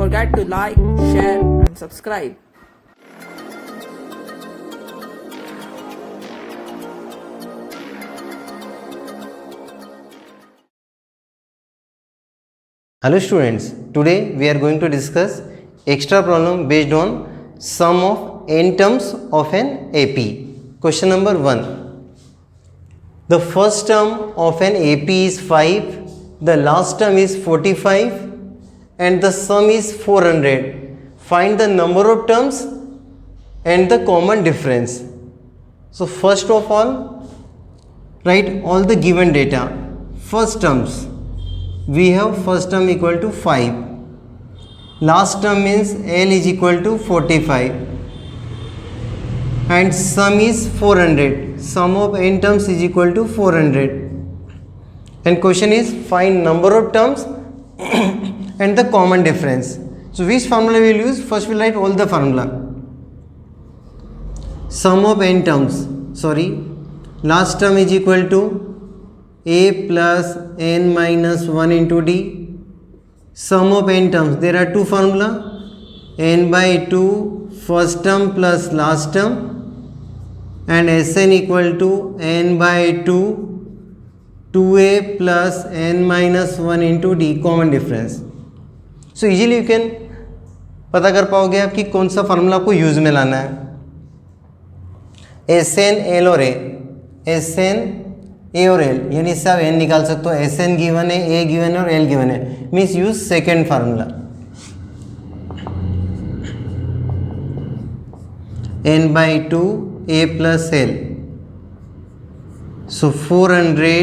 forget to like, share and subscribe. Hello students, today we are going to discuss extra problem based on sum of n terms of an AP. Question number 1. The first term of an AP is 5, the last term is 45 and the sum is 400. Find the number of terms and the common difference. So first of all, write all the given data. First terms. We have first term equal to 5, last term means L is equal to 45 and sum is 400, sum of n terms is equal to 400 and question is find number of terms and the common difference. So which formula we will use? First we will write all the formula. Sum of n terms, last term is equal to a plus n minus 1 into d. Sum of n terms, there are two formula, n by 2 first term plus last term and Sn equal to n by 2 2a plus n minus 1 into d, common difference. So easily you can पता कर पाओगे आप कि कौन सा formula आपको use में लाना है. Sn L और a, Sn ए और एल, यानी इससे आप एन निकाल सकते हो. एस एन गिवन है, ए गिवन है और एल गिवन है, means use second formula. N by 2 a plus l. So 400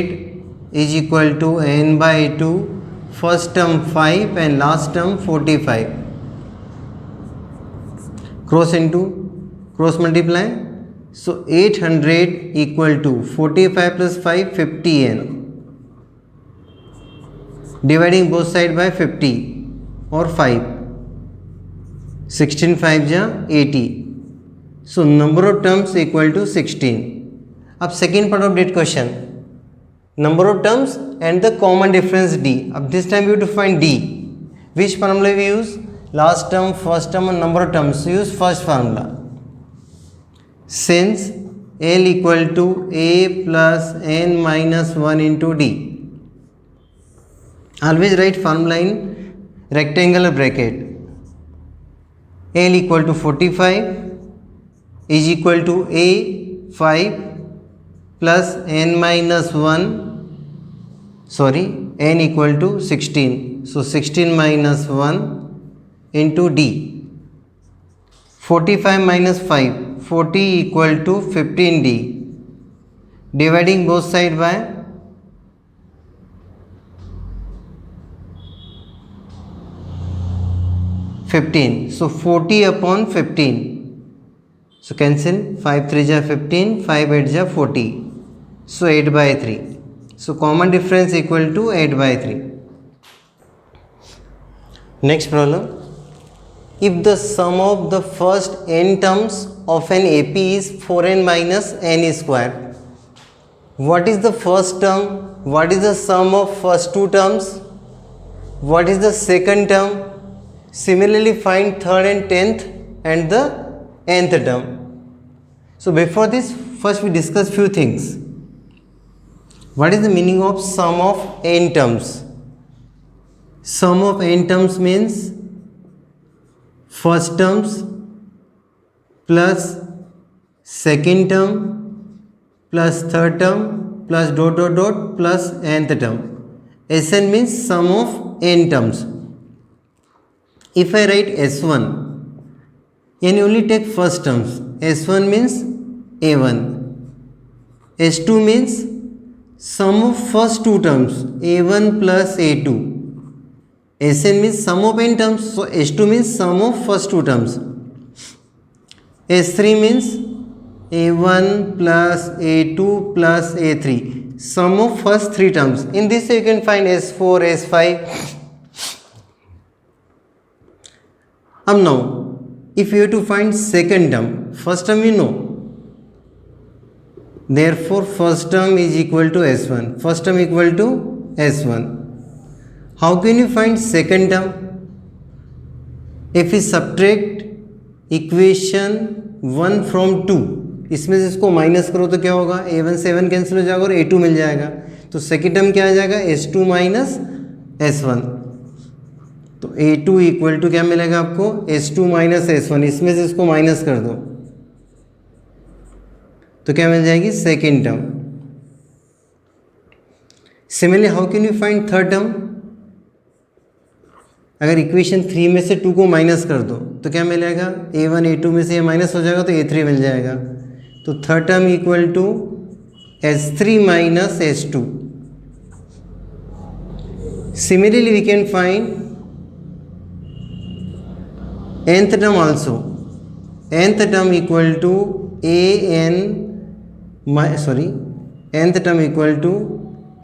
is equal to n by 2 first term 5 and last term 45. Cross into cross multiply. So 800 equal to 45 plus 5 50n. Dividing both side by 50 or 5. 16 5 ja 80. So number of terms equal to 16. अब second part of that question. Number of terms and the common difference d. अब this time we have to find d. Which formula we use? Last term, first term and number of terms. So use first formula. Since L equal to A plus N minus 1 into D, always write formula in rectangular bracket. L equal to 45 is equal to A 5 plus N minus 1, N equal to 16. So 16 minus 1 into D. 45 minus 5. 40 equal to 15d. Dividing both side by 15. So 40 upon 15. So cancel. 5 3 ja 15, 5 8 ja 40. So 8 by 3. So common difference equal to 8 by 3. Next problem. If the sum of the first n terms of an AP is 4n minus n square, what is the first term? What is the sum of first two terms? What is the second term? Similarly, find third and 10th and the nth term. So before this, first we discuss few things. What is the meaning of sum of n terms? Sum of n terms means first terms plus second term plus third term plus dot dot dot plus nth term. Sn means sum of n terms. If I write S1, then you only take first terms. S1 means A1. S2 means sum of first two terms, A1 plus A2. Sn means sum of n terms, so S2 means sum of first two terms. S3 means A1 plus A2 plus A3, sum of first three terms. In this you can find S4, S5. Now, if you have to find second term, first term we know. Therefore, first term is equal to S1. First term equal to S1. How can you find second term? If you subtract equation 1 from 2, इसमें से इसको minus करो तो क्या होगा, a1 से a1 cancel हो जाएगा और a2 मिल जाएगा। तो सेकेंड टर्म क्या आ जाएगा, s2 माइनस s1। तो a2 इक्वल टू क्या मिलेगा आपको, s2 माइनस s1। इसमें से इसको माइनस कर दो तो क्या मिल जाएगी, second term. Similarly how can you find third term, अगर इक्वेशन 3 में से 2 को माइनस कर दो तो क्या मिलेगा, a1 a2 में से ये माइनस हो जाएगा तो a3 मिल जाएगा। तो third term equal to s3 minus s2। Similarly we can find nth term also, nth term equal to nth term equal to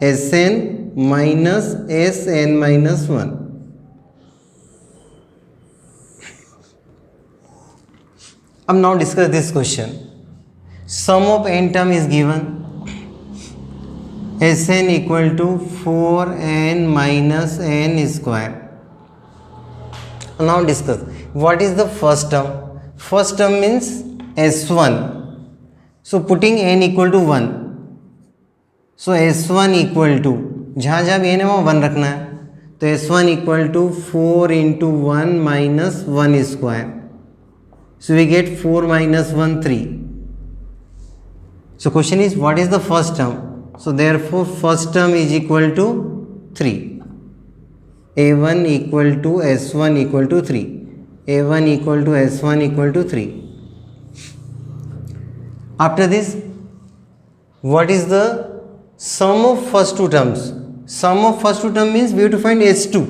sn minus sn minus 1। अब now discuss this question. Sum of n term is given, sn equal to 4n minus n square। Now discuss what is the first term. First term means s1, so putting n equal to 1, so s1 equal to, जहाँ जहाँ भी n है वहाँ 1 रखना है, तो s1 equal to 4 into 1 minus 1 square, so we get 4 minus 1 3। so question is what is the first term, so therefore first term is equal to 3, a1 equal to s1 equal to 3, a1 equal to s1 equal to 3। after this what is the sum of first two terms, sum of first two term means we have to find s2,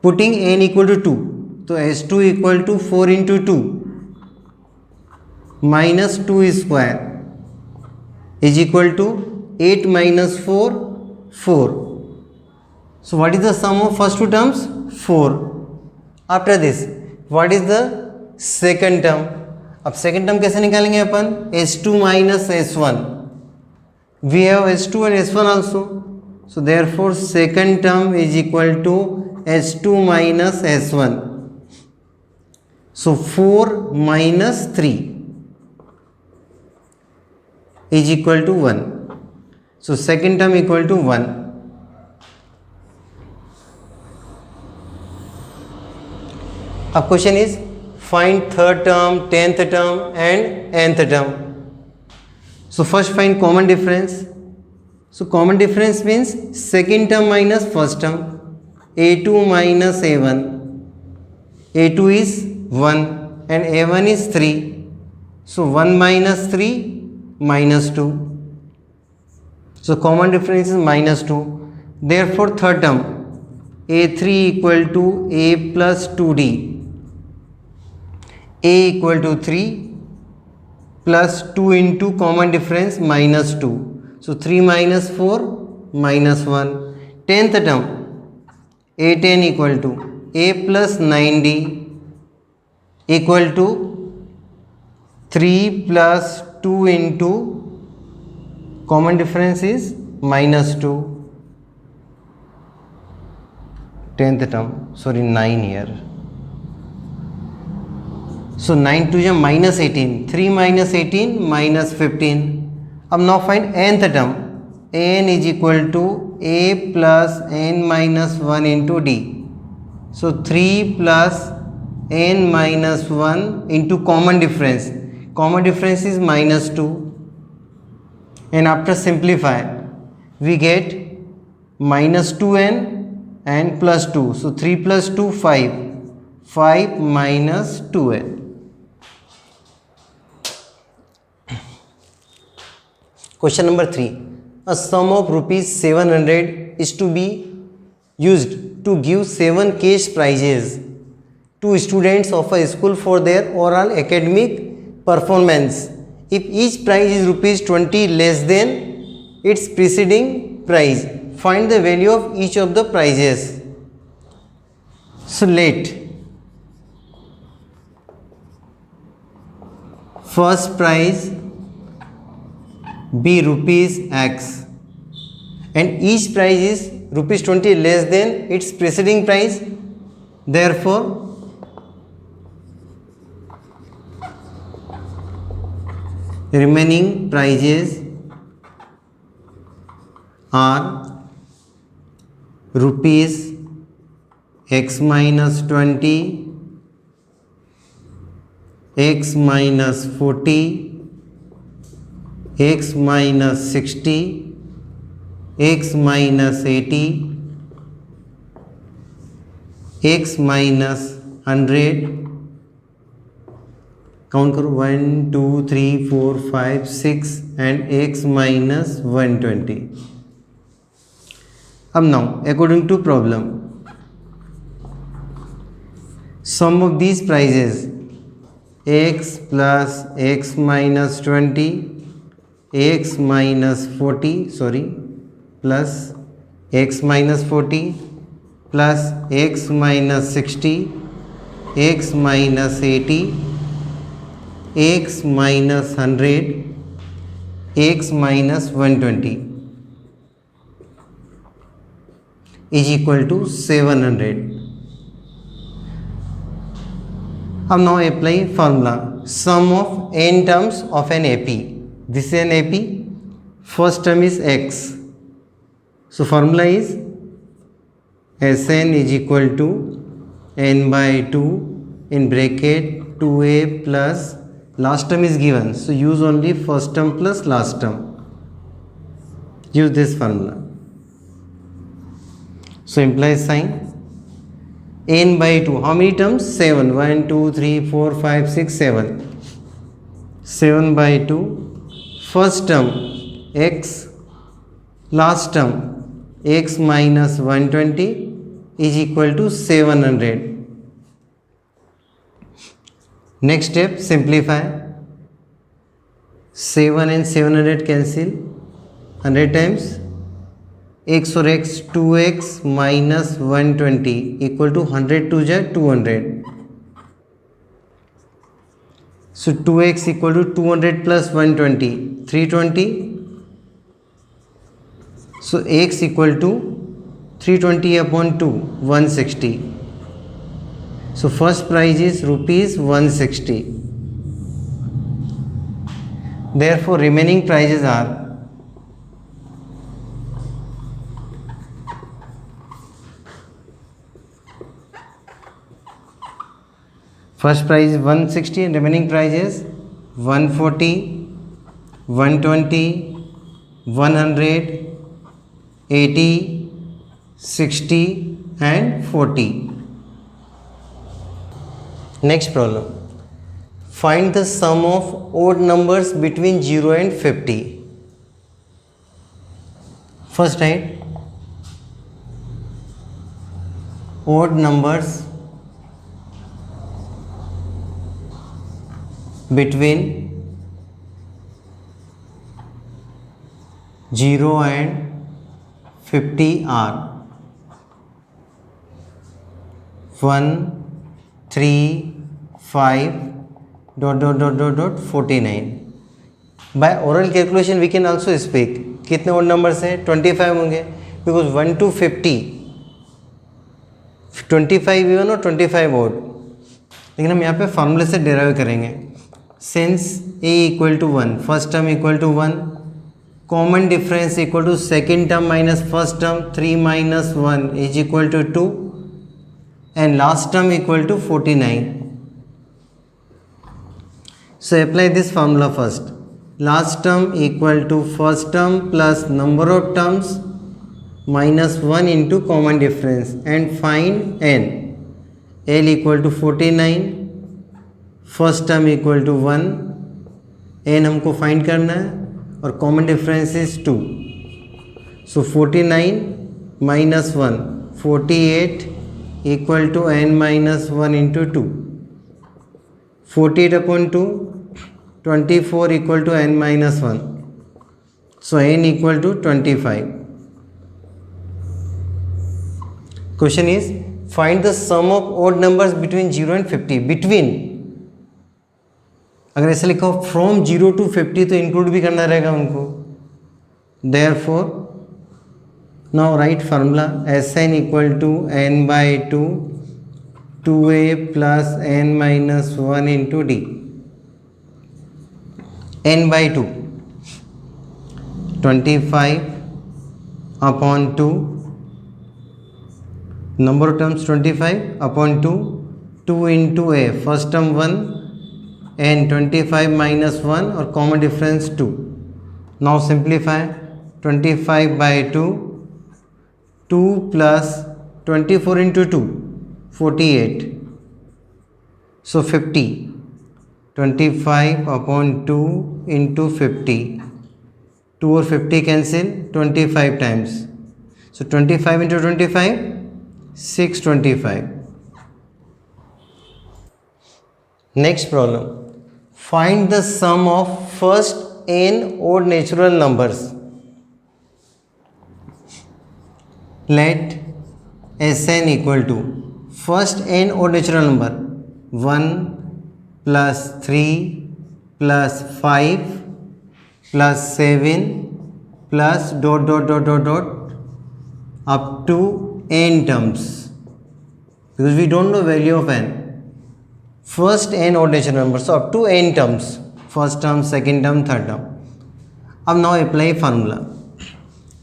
putting n equal to 2, so s2 equal to 4 into 2 minus 2 square is equal to 8 minus 4 4। so what is the sum of first two terms, 4। after this what is the second term, अब second term कैसे निकालेंगे अपन, s2 माइनस s1, we have s2 and s1 also, so therefore second term is equal to s2 minus s1, so 4 minus 3 is equal to 1, so second term equal to 1। अब question is find third term, 10th term and nth term। so first find common difference, so common difference means second term minus first term, a2 minus a1, a2 is 1 and a1 is 3, so 1 minus 3 minus 2, so common difference is minus 2, therefore third term a3 equal to a plus 2d, a equal to 3 plus 2 into common difference minus 2, so 3 minus 4 minus 1। 10th term a10 equal to a plus 9d equal to 3 plus 2 into common difference is minus 2। 10th term, sorry 9 here, so 9 to the minus 18, 3 minus 18 minus 15। अब now find nth term, n is equal to a plus n minus 1 into d, so 3 plus n minus 1 into common difference is minus 2, and after simplify we get minus 2n and plus 2, so 3 plus 2 5 minus 2n। Question number 3, a sum of rupees 700 is to be used to give 7 cash prizes to students of a school for their oral academic performance if each prize is rupees 20 less than its preceding prize, find the value of each of the prizes। so let first prize be rupees x and each prize is rupees 20 less than its preceding price, Therefore, remaining prices are rupees x minus 20, x minus 40, x minus 60, x minus 80, x minus 100, count करो 1 2 3 4 5 6 and x minus 120. अब now according to problem, sum of these prices x plus x minus 20, x minus 40 plus x minus 40 plus x minus 60, x minus 80, x minus 100, x minus 120 is equal to 700. अब now apply formula sum of n terms of an AP. This is an AP. First term is x. So formula is Sn is equal to n by 2 in bracket 2a plus last term is given. So use only first term plus last term. Use this formula. So implies sign n by 2. How many terms? 7. 1, 2, 3, 4, 5, 6, 7. 7 by 2. First term x, last term x minus 120 is equal to 700. Next step, simplify. 7 and 700 cancel. 100 times x और x 2x minus 120 equal to 100 to 200. So 2x equal to 200 plus 120, 320. So x equal to 320 upon 2, 160. So first price is rupees 160. Therefore remaining prices are first price is 160 and remaining price is 140, 120, 100, 80, 60 and 40. Next problem. Find the sum of odd numbers between 0 and 50. First write odd numbers between 0 and 50 are 1, 3, 5, ... 49. By oral calculation we can also speak कितने odd numbers हैं 25 होंगे because 1 to 50 25 even और 25 odd. लेकिन हम यहाँ पे फॉर्मूले से डेराइव करेंगे. Since a equal to 1, first term equal to 1, common difference equal to second term minus first term, 3 minus 1 is equal to 2 and last term equal to 49. So apply this formula first. Last term equal to first term plus number of terms minus 1 into common difference and find n. L equal to 49, first term equal to 1, n हमको फाइंड करना है और common difference is 2. So 49 minus 1 48 equal to n minus 1 into 2. 48 upon 2 24 equal to n minus 1. So n equal to 25. Question is find the sum of odd numbers between 0 and 50. Between अगर ऐसे लिखा हो from 0 to 50 तो include भी करना रहेगा उनको. Therefore now write formula Sn equal to n by 2 2a plus n minus 1 into d. n by 2, 25 upon 2, number of terms 25 upon 2, 2 into a, first term 1 and 25 minus 1 or common difference 2. Now simplify. 25 by 2, 2 plus 24 into 2, 48. So 50. 25 upon 2 into 50. 2 or 50 cancel 25 times. So 25 into 25, 625. Next problem. Find the sum of first n odd natural numbers. Let Sn equal to first n odd natural number 1 plus 3 plus 5 plus 7 plus dot up to n terms, because we don't know value of n. First n odd natural number, so up to n terms, first term, second term, third term. अब now apply formula.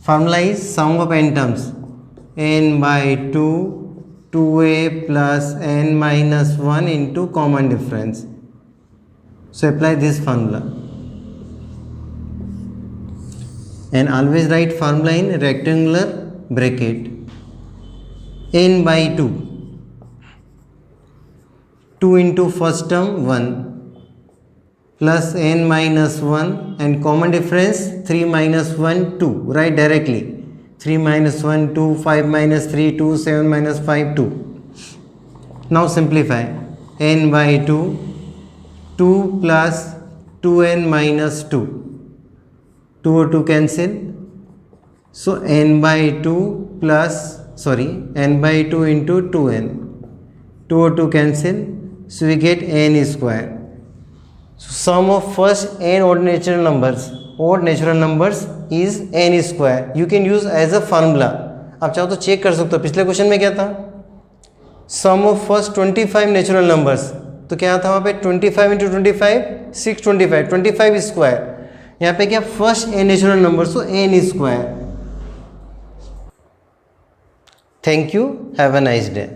Formula is sum of n terms, n by 2, 2a plus n minus 1 into common difference. So apply this formula, and always write formula in rectangular bracket. n by 2, 2 into first term 1 plus n minus 1 and common difference 3 minus 1 2. Write directly. 3 minus 1 2, 5 minus 3 2, 7 minus 5 2. Now simplify. n by 2, 2 plus 2n minus 2. 2 or 2 cancel. So n by 2 plus, n by 2 into 2n. 2 or 2 cancel. So we get n square. So sum of first n odd natural numbers is n square. You can use as a formula. आप चाहो तो check कर सकते हो. पिछले question में क्या था? सम ऑफ फर्स्ट 25 नेचुरल नंबर्स. तो क्या था वहाँ पे 25 इंटू 25 625, 25 स्क्वायर. यहाँ पे क्या first n natural number, so n square. Thank you. Have a nice day.